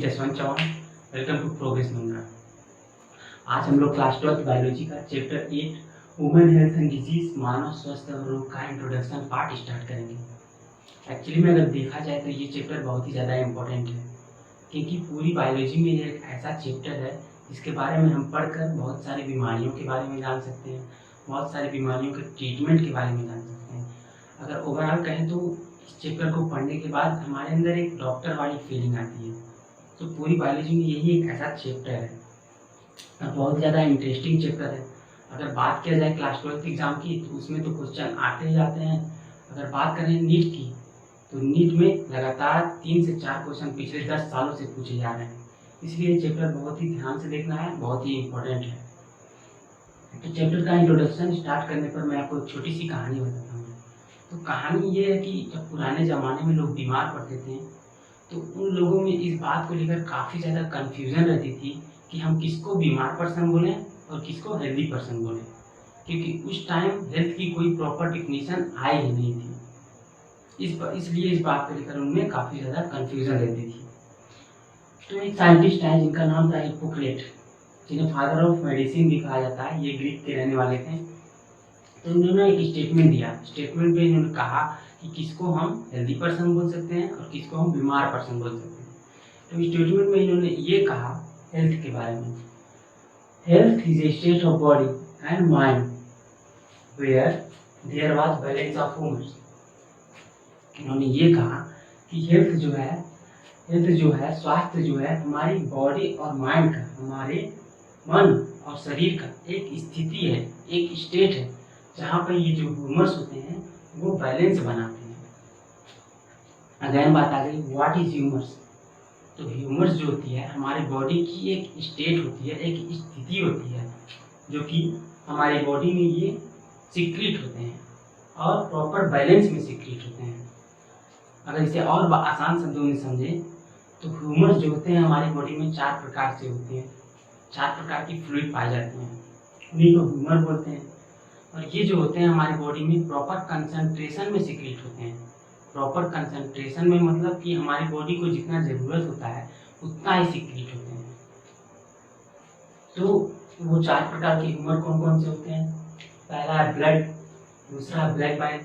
Jaswant Chauhan. Welcome to Progress Mantra. आज हम लोग क्लास 12 बायोलॉजी का chapter 8 women health and disease मानव स्वास्थ्य और रोग का इंट्रोडक्शन पार्ट स्टार्ट करेंगे। एक्चुअली में अगर देखा जाए तो ये चैप्टर बहुत ही ज़्यादा इम्पोर्टेंट है, क्योंकि पूरी बायोलॉजी में ये एक ऐसा चैप्टर है जिसके बारे में हम पढ़कर बहुत सारी बीमारियों के बारे में जान सकते हैं, बहुत सारी बीमारियों के ट्रीटमेंट के बारे में जान सकते हैं। अगर ओवरऑल कहें तो इस चैप्टर को पढ़ने के बाद हमारे अंदर एक डॉक्टर वाली फीलिंग आती है। तो पूरी बायोलॉजी में यही एक ऐसा चैप्टर है और बहुत ज़्यादा इंटरेस्टिंग चैप्टर है। अगर बात किया जाए क्लास 12 एग्जाम की तो उसमें तो क्वेश्चन आते ही जाते हैं। अगर बात करें नीट की तो नीट में लगातार 3 से 4 क्वेश्चन पिछले 10 सालों से पूछे जा रहे हैं, इसलिए चैप्टर बहुत ही ध्यान से देखना है, बहुत ही इम्पोर्टेंट है। तो चैप्टर का इंट्रोडक्शन स्टार्ट करने पर मैं आपको एक छोटी सी कहानी बताता हूँ। तो कहानी ये है कि जब पुराने ज़माने में लोग बीमार पड़ते थे तो उन लोगों में इस बात को लेकर काफ़ी ज़्यादा कन्फ्यूज़न रहती थी कि हम किसको बीमार पर्सन बोलें और किसको हेल्दी पर्सन बोलें, क्योंकि उस टाइम हेल्थ की कोई प्रॉपर डिफिनीशन आई ही नहीं थी। इसलिए इस बात को लेकर उनमें काफ़ी ज़्यादा कन्फ्यूज़न रहती थी। तो एक साइंटिस्ट है जिनका नाम था हिप्पोक्रेट, जिन्हें फादर ऑफ मेडिसिन भी कहा जाता है। ये ग्रीक के रहने वाले थे। तो इन्होंने एक स्टेटमेंट दिया। स्टेटमेंट में इन्होंने कहा कि किसको हम हेल्दी पर्सन बोल सकते हैं और किसको हम बीमार पर्सन बोल सकते हैं। तो स्टेटमेंट में इन्होंने ये कहा हेल्थ के बारे में, health is a state of body and mind where there was balance of humans. इन्होंने ये कहा कि हेल्थ जो है स्वास्थ्य जो है हमारी बॉडी और माइंड का, हमारे मन और शरीर का एक स्थिति है, एक स्टेट है जहाँ पर ये जो ह्यूमर्स होते हैं वो बैलेंस बनाते हैं। अगेन बात आ गई व्हाट इज ह्यूमर्स। तो ह्यूमर्स जो होती है हमारी बॉडी की एक स्टेट होती है, एक स्थिति होती है जो कि हमारी बॉडी में ये सीक्रेट होते हैं और प्रॉपर बैलेंस में सीक्रेट होते हैं। अगर इसे और आसान शब्दों में समझें तो ह्यूमर्स जो होते हैं हमारी बॉडी में 4 प्रकार से होते हैं, 4 प्रकार की फ्लूइड पाई जाती हैं, उन्हीं को ह्यूमर बोलते हैं। और ये जो होते हैं हमारी बॉडी में प्रॉपर कंसंट्रेशन में सीक्रेट होते हैं। प्रॉपर कंसंट्रेशन में मतलब कि हमारी बॉडी को जितना ज़रूरत होता है उतना ही सीक्रेट होते हैं। तो वो 4 प्रकार के ह्यूमर कौन कौन से होते हैं? पहला है ब्लड, दूसरा है ब्लैक बाइल,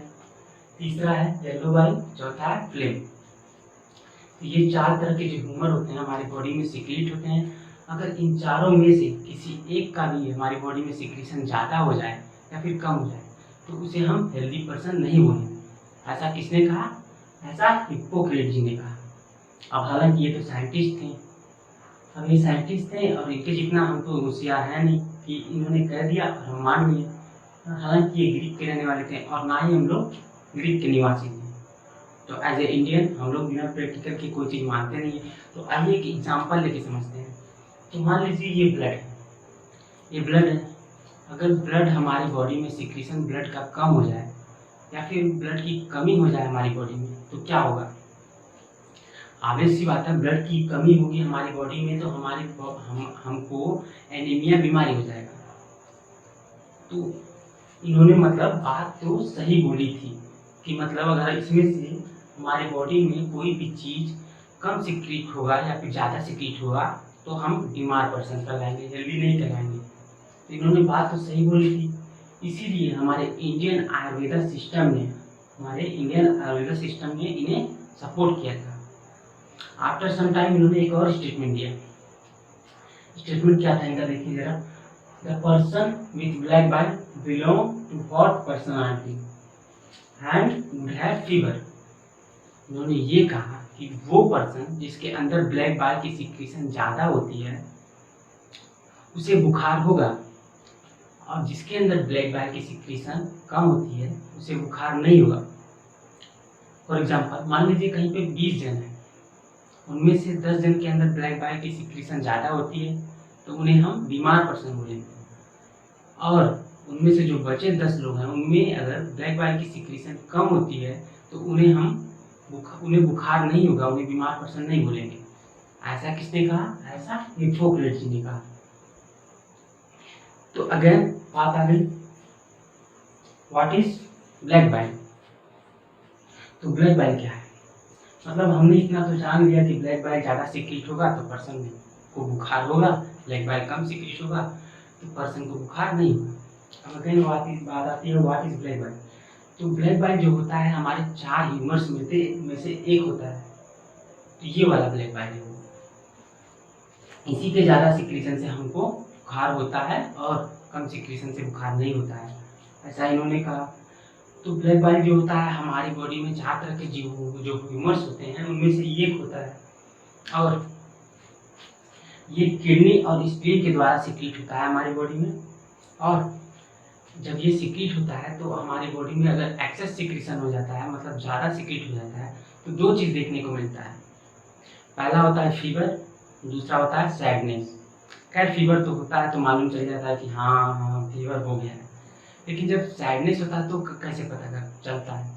तीसरा है येलो बाइल, चौथा है फ्लेम। तो ये 4 तरह के जो ह्यूमर होते हैं हमारी बॉडी में सीक्रेट होते हैं। अगर इन चारों में से किसी एक का भी हमारी बॉडी में सीक्रेशन ज़्यादा हो जाए या फिर कम हो जाए तो उसे हम हेल्दी पर्सन नहीं बोलेंगे। ऐसा किसने कहा? ऐसा हिप्पोक्रेट जी ने कहा। अब हालांकि ये तो साइंटिस्ट थे, अब ये साइंटिस्ट थे और इनके जितना हम तो होशियार है नहीं कि इन्होंने कह दिया और हम मान लिए। हालांकि ये ग्रीक के रहने वाले थे और ना ही हम लोग ग्रीक के निवासी थे। तो एज ए इंडियन हम लोग बिना प्रैक्टिकल की कोई चीज़ मानते नहीं है। तो आइए एक एग्जाम्पल लेके समझते हैं। तो मान लीजिए ये ब्लड है, ये ब्लड है। अगर ब्लड हमारी बॉडी में सिक्रीशन ब्लड का कम हो जाए या फिर ब्लड की कमी हो जाए हमारी बॉडी में तो क्या होगा? ऑब्वियस सी बात है, ब्लड की कमी होगी हमारी बॉडी में तो हमको एनीमिया बीमारी हो जाएगा। तो इन्होंने मतलब बात तो सही बोली थी कि मतलब अगर इसमें से हमारी बॉडी में कोई भी चीज़ कम सिक्रीट होगा या फिर ज़्यादा सिक्रीट होगा तो हम बीमार पर्सन कहलाएंगे, हेल्दी नहीं कहलाएंगे। तो इन्होंने बात तो सही बोली थी। इसीलिए हमारे इंडियन आयुर्वेदा सिस्टम ने इन्हें सपोर्ट किया था। आफ्टर सम टाइम इन्होंने एक और स्टेटमेंट दिया। स्टेटमेंट क्या था इनका देखिए जरा। The person with black bile belong to hot personality and would have fever. इन्होंने ये कहा कि वो पर्सन जिसके अंदर ब्लैक बाइल की सिक्रीशन ज़्यादा होती है उसे बुखार होगा, और जिसके अंदर ब्लैक बाइल की सिक्रीशन कम होती है उसे बुखार नहीं होगा। फॉर एग्जांपल मान लीजिए कहीं पे 20 जन हैं, उनमें से 10 जन के अंदर ब्लैक बाइल की सिक्रीशन ज़्यादा होती है तो उन्हें हम बीमार पर्सन बोलेंगे, और उनमें से जो बचे 10 लोग हैं उनमें अगर ब्लैक बाइल की सिक्रीशन कम होती है तो उन्हें बुखार नहीं होगा, उन्हें बीमार पर्सन नहीं बोलेंगे। ऐसा किसने कहा? ऐसा हिप्पोक्रेट जी ने कहा। तो अगेन बात आ गई व्हाट इज ब्लैक बाइल। तो ब्लैक बाइल क्या है? मतलब हमने इतना तो जान लिया कि ब्लैक बाइल ज़्यादा सीक्रेट होगा तो पर्सन को बुखार होगा, ब्लैक बाइल कम सीक्रेट होगा तो पर्सन को बुखार नहीं होगा। अब कहीं बात आती है व्हाट इज ब्लैक बाइल। तो ब्लैक बाइल जो होता है हमारे 4 ह्यूमर्स में से एक होता है, तो ये वाला ब्लैक बाइल है वो। इसी के ज़्यादा सिक्रीशन से हमको बुखार होता है और कम सिक्रीशन से बुखार नहीं होता है, ऐसा इन्होंने कहा। तो ब्लैक बाइल जो होता है हमारी बॉडी में 4 तरह के जो ह्यूमर्स होते हैं उनमें से एक होता है और ये किडनी और स्प्लीन के द्वारा सिक्रीट होता है हमारी बॉडी में। और जब ये सिक्रीट होता है तो हमारी बॉडी में अगर एक्सेस सिक्रीशन हो जाता है, मतलब ज़्यादा सिक्रीट हो जाता है, तो 2 चीज़ देखने को मिलता है। पहला होता है फीवर, दूसरा होता है सैडनेस। खैर फीवर तो होता है तो मालूम चल जाता है कि हाँ फीवर हो गया है, लेकिन जब सैडनेस होता है तो कैसे पता चलता है।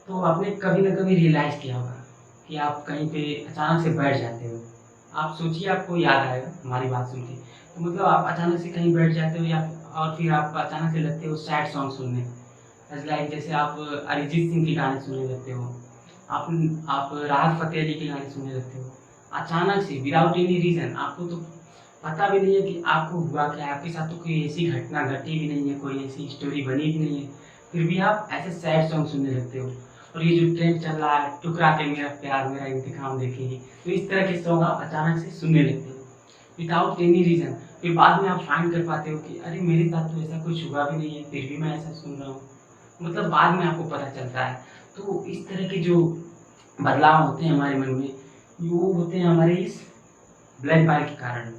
तो आपने कभी ना कभी रियलाइज़ किया होगा कि आप कहीं पे अचानक से बैठ जाते हो। आप सोचिए, आपको याद आएगा हमारी बात सुन के, तो मतलब आप अचानक से कहीं बैठ जाते हो या और फिर आप अचानक से लगते हो सैड सॉन्ग सुनने। लाइक जैसे आप अरिजीत सिंह के गाने सुनने लगते हो, आप राहत फ़तेह अली के गाने सुनने लगते हो अचानक से विदाउट एनी रीज़न। आपको तो पता भी नहीं है कि आपको हुआ क्या है, आपके साथ तो कोई ऐसी घटना घटी भी नहीं है, कोई ऐसी स्टोरी बनी भी नहीं है, फिर भी आप ऐसे सैड सॉन्ग सुनने लगते हो। और ये जो ट्रेंड चल रहा है टुकरा के मेरा प्यार मेरा इंतकाम देखेगी, तो इस तरह के सॉन्ग आप अचानक से सुनने लगते हो विदाउट एनी रीज़न। फिर बाद में आप फाइंड कर पाते हो कि अरे मेरे साथ तो ऐसा कुछ हुआ भी नहीं है, फिर भी मैं ऐसा सुन रहा हूँ, मतलब बाद में आपको पता चलता है। तो इस तरह के जो बदलाव होते हैं हमारे मन में, वो होते हैं हमारे इस ब्लैक बाइल के कारण।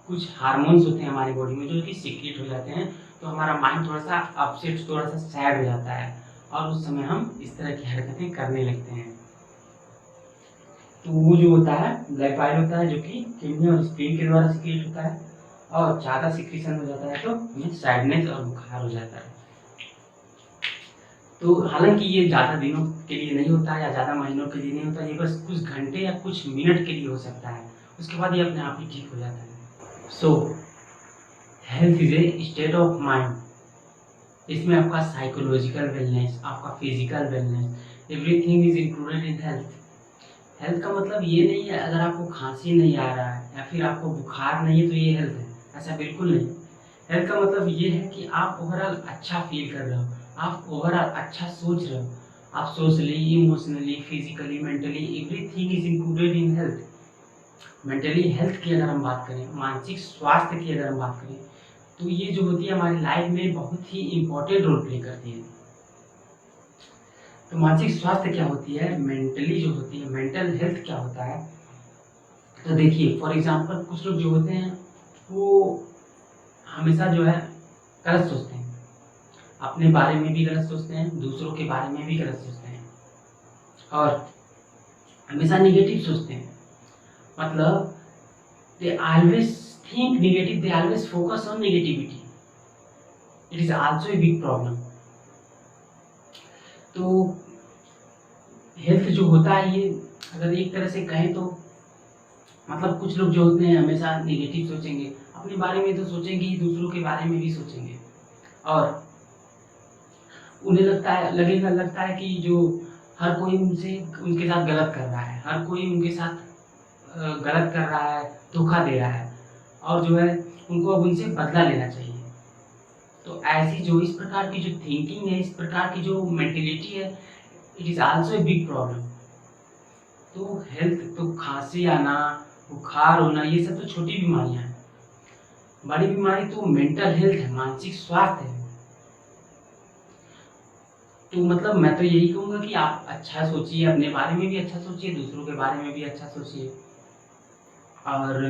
कुछ हार्मोन्स होते हैं हमारी बॉडी में जो कि सीक्रेट हो जाते हैं, तो हमारा माइंड थोड़ा सा अपसेट, थोड़ा सा सैड हो जाता है और उस समय हम इस तरह की हरकतें करने लगते हैं। तो वो जो होता है ब्लैक बाइल होता है जो कि किडनी और स्प्लीन के द्वारा सीक्रेट होता है, और ज़्यादा सिक्रीशन हो जाता है तो हमें सैडनेस और बुखार हो जाता है। तो हालांकि ये ज़्यादा दिनों के लिए नहीं होता या ज़्यादा महीनों के लिए नहीं होता, ये बस कुछ घंटे या कुछ मिनट के लिए हो सकता है, उसके बाद ये अपने आप ही ठीक हो जाता है। सो health is a state of mind. इसमें आपका साइकोलॉजिकल वेलनेस, आपका physical wellness, everything is included in health. Health का मतलब ये नहीं है अगर आपको खांसी नहीं आ रहा है या फिर आपको बुखार नहीं है तो ये हेल्थ है, ऐसा बिल्कुल नहीं। हेल्थ का मतलब ये है कि आप ओवरऑल अच्छा फील कर रहे हो, आप ओवरऑल अच्छा सोच रहे हो, आप socially, emotionally, physically, mentally, everything is included in health. Mentally health की अगर हम बात करें, मानसिक स्वास्थ्य की अगर हम बात करें, तो ये जो होती है हमारी लाइफ में बहुत ही इम्पोर्टेंट रोल प्ले करती है। तो मानसिक स्वास्थ्य क्या होती है, मेंटली जो होती है, मेंटल हेल्थ क्या होता है। तो देखिए फॉर एग्जांपल कुछ लोग जो होते हैं वो हमेशा जो है गलत सोचते हैं, अपने बारे में भी गलत सोचते हैं, दूसरों के बारे में भी गलत सोचते हैं और हमेशा निगेटिव सोचते हैं। मतलब they always think negative, they always focus on negativity. It is also a big problem. तो हेल्थ जो होता है ये अगर एक तरह से कहें तो मतलब कुछ लोग जो होते हैं हमेशा नेगेटिव सोचेंगे, अपने बारे में तो सोचेंगे ही, दूसरों के बारे में भी सोचेंगे और उन्हें लगता है कि जो हर कोई उनके साथ गलत कर रहा है, हर कोई उनके साथ गलत कर रहा है, धोखा दे रहा है और जो है उनको अब उनसे बदला लेना चाहिए। तो ऐसी जो इस प्रकार की जो थिंकिंग है, इस प्रकार की जो मेंटेलिटी है, it is also a big problem. तो हेल्थ तो खांसी आना, बुखार होना, ये सब तो छोटी बीमारियां हैं। बड़ी बीमारी तो मेंटल हेल्थ है, मानसिक स्वास्थ्य है। तो मतलब मैं तो यही कहूँगा कि आप अच्छा सोचिए, अपने बारे में भी अच्छा सोचिए, दूसरों के बारे में भी अच्छा सोचिए और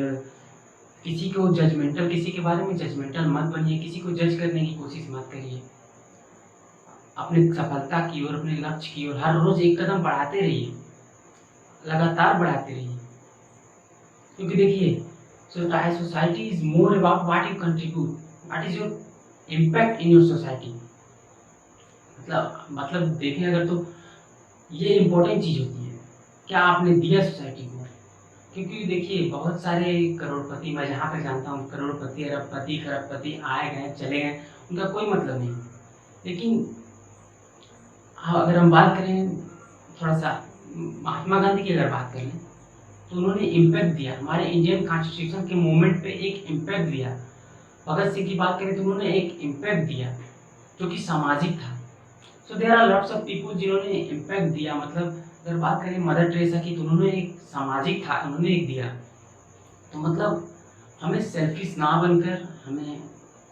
किसी के बारे में जजमेंटल मत बनिए, किसी को जज करने की कोशिश मत करिए। अपने सफलता की ओर, अपने लक्ष्य की ओर हर रोज एक कदम बढ़ाते रहिए, लगातार बढ़ाते रहिए। क्योंकि देखिए society is more about what you contribute, what is your impact in your society. मतलब देखें अगर तो ये इम्पोर्टेंट चीज होती है क्या आपने दिया सोसाइटी को। क्योंकि देखिए बहुत सारे करोड़पति, मैं जहाँ तक जानता हूँ करोड़पति, अरबपति, खरबपति आए गए चले गए, उनका कोई मतलब नहीं। लेकिन हाँ, अगर हम बात करें थोड़ा सा महात्मा गांधी की अगर बात कर लें तो उन्होंने इम्पैक्ट दिया, हमारे इंडियन कॉन्स्टिट्यूशन के मूवमेंट पे एक इम्पैक्ट दिया। भगत सिंह की बात करें तो उन्होंने एक इम्पैक्ट दिया जो कि सामाजिक था। So there are lots of people जिन्होंने इम्पैक्ट दिया। मतलब अगर बात करें मदर टेरेसा की तो उन्होंने एक सामाजिक था, उन्होंने एक दिया। तो मतलब हमें सेल्फिश ना बनकर, हमें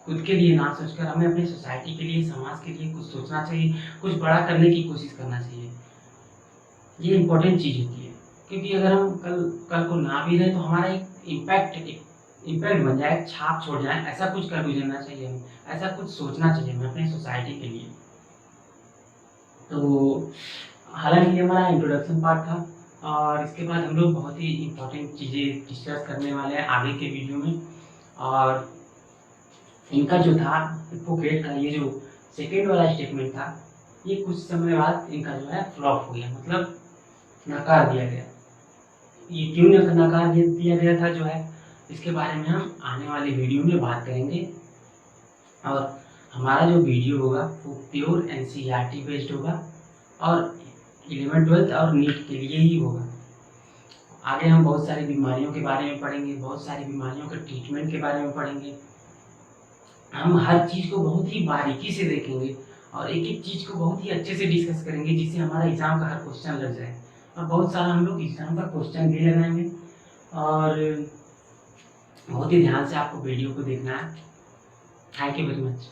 खुद के लिए ना सोचकर, हमें अपनी सोसाइटी के लिए, समाज के लिए कुछ सोचना चाहिए, कुछ बड़ा करने की कोशिश करना चाहिए। ये इम्पोर्टेंट चीज़ होती है, क्योंकि अगर हम कल कल को ना भी रहे तो हमारा एक इम्पैक्ट बन जाए, छाप छोड़ जाए, ऐसा कुछ कर गुजरना चाहिए हमें, ऐसा कुछ सोचना चाहिए हमें अपनी सोसाइटी के लिए। तो हालांकि ये हमारा इंट्रोडक्शन पार्ट था, और इसके बाद हम लोग बहुत ही इम्पोर्टेंट चीज़ें डिस्कस करने वाले हैं आगे के वीडियो में। और इनका जो था हिप्पोक्रेट का ये जो सेकेंड वाला स्टेटमेंट था, ये कुछ समय बाद इनका जो है फ्लॉप हो गया, मतलब नकार दिया गया। ये क्यों नकार दिया गया था जो है, इसके बारे में हम आने वाले वीडियो में बात करेंगे। और हमारा जो वीडियो होगा वो प्योर एनसीईआरटी बेस्ड होगा, और 11th 12th और नीट के लिए ही होगा। आगे हम बहुत सारी बीमारियों के बारे में पढ़ेंगे, बहुत सारी बीमारियों के ट्रीटमेंट के बारे में पढ़ेंगे। हम हर चीज़ को बहुत ही बारीकी से देखेंगे और एक एक चीज़ को बहुत ही अच्छे से डिस्कस करेंगे, जिससे हमारा एग्ज़ाम का हर क्वेश्चन लग जाए। और बहुत सारा हम लोग एग्ज़ाम का क्वेश्चन भी लगाएंगे, और बहुत ही ध्यान से आपको वीडियो को देखना है। Thank you very much.